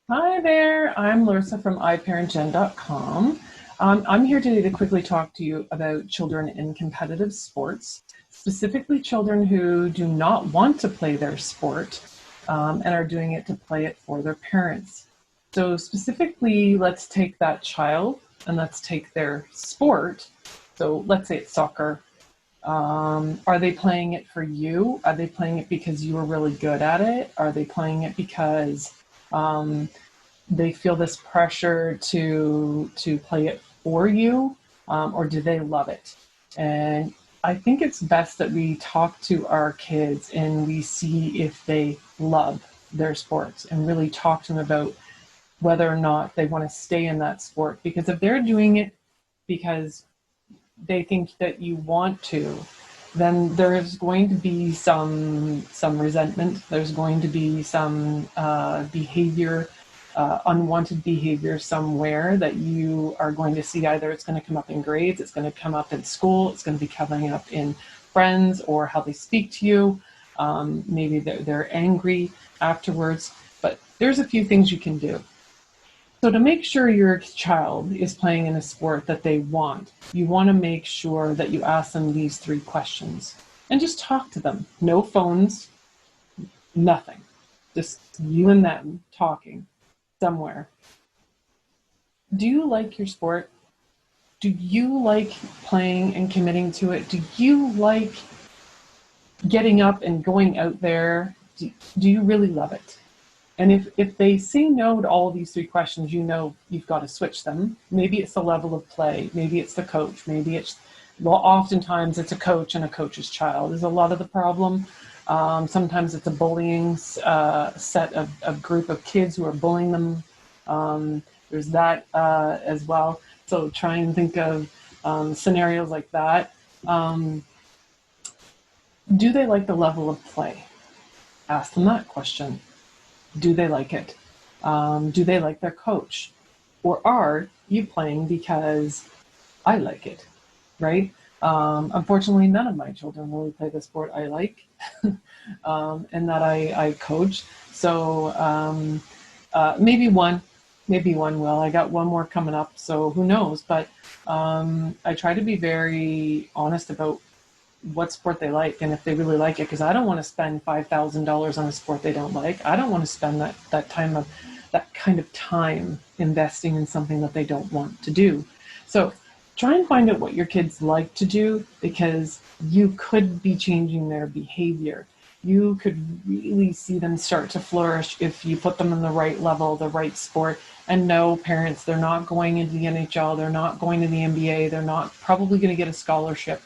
Hi there, I'm Larissa from iParentGen.com. I'm here today to quickly talk to you about children in competitive sports, specifically children who do not want to play their sport and are doing it to play it for their parents. So, specifically, let's take that child and let's take their sport. So, let's say it's soccer. Are they playing it for you? Are they playing it because you were really good at it? Are they playing it because um, they feel this pressure to play it for you, or do they love it? And I think it's best that we talk to our kids and we see if they love their sports and really talk to them about whether or not they want to stay in that sport. Because if they're doing it because they think that you want to, then there's going to be some resentment. There's going to be some behavior, unwanted behavior somewhere that you are going to see. Either it's going to come up in grades, it's going to come up in school, it's going to be coming up in friends or how they speak to you. Maybe they're angry afterwards. But there's a few things you can do. So to make sure your child is playing in a sport that they want, you want to make sure that you ask them these three questions and just talk to them. No phones, nothing. Just you and them talking somewhere. Do you like your sport? Do you like playing and committing to it? Do you like getting up and going out there? Do you really love it? And if they say no to all of these three questions, you know you've got to switch them. Maybe it's the level of play. Maybe it's the coach. Maybe it's, well, oftentimes it's a coach and a coach's child is a lot of the problem. Sometimes it's a bullying set of group of kids who are bullying them. There's that as well. So try and think of scenarios like that. Um, do they like the level of play? Ask them that question. Do they like it? Do they like their coach? Or are you playing because I like it, right? Unfortunately, none of my children really play the sport I like and that I coach. So maybe one will. I got one more coming up, so who knows? But I try to be very honest about what sport they like and if they really like it, because I don't want to spend $5,000 on a sport they don't like. I don't want to spend that kind of time investing in something that they don't want to do. So try and find out what your kids like to do, because you could be changing their behavior. You could really see them start to flourish if you put them in the right level, the right sport. And no, parents, they're not going into the NHL, they're not going to the NBA, they're not probably going to get a scholarship.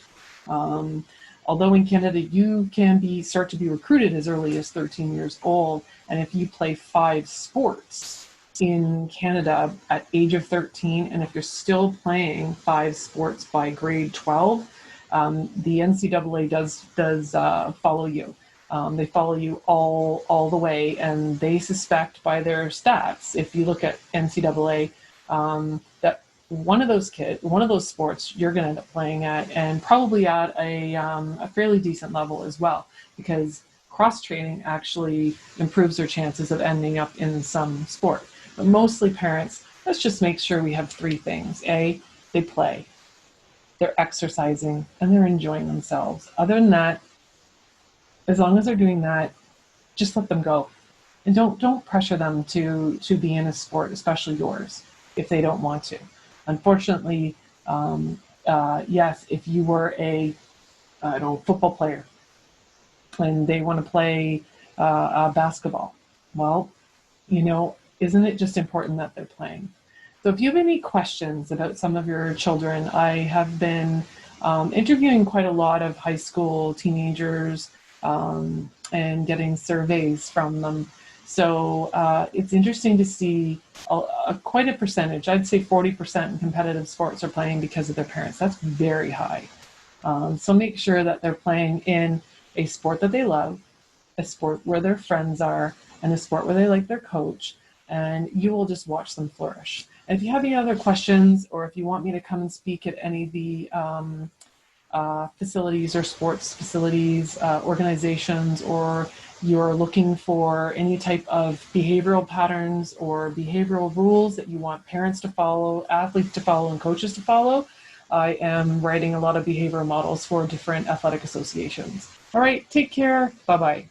um, Although in Canada you can start to be recruited as early as 13 years old, and if you play 5 sports in Canada at age of 13, and if you're still playing 5 sports by grade 12, the NCAA does follow you. They follow you all the way, and they suspect by their stats, if you look at NCAA, that one of those sports you're going to end up playing at, and probably at a fairly decent level as well, because cross training actually improves their chances of ending up in some sport. But mostly parents, let's just make sure we have three things. A, they play, they're exercising, and they're enjoying themselves. Other than that, as long as they're doing that, just let them go. And don't pressure them to be in a sport, especially yours, if they don't want to. Unfortunately, yes, if you were a I don't know, football player and they want to play basketball, well, isn't it just important that they're playing? So if you have any questions about some of your children, I have been interviewing quite a lot of high school teenagers and getting surveys from them. So it's interesting to see quite a percentage. I'd say 40% in competitive sports are playing because of their parents. That's very high. So make sure that they're playing in a sport that they love, a sport where their friends are, and a sport where they like their coach, and you will just watch them flourish. And if you have any other questions, or if you want me to come and speak at any of the facilities or sports facilities, organizations, or you're looking for any type of behavioral patterns or behavioral rules that you want parents to follow, athletes to follow, and coaches to follow, I am writing a lot of behavioral models for different athletic associations. All right, take care. Bye-bye.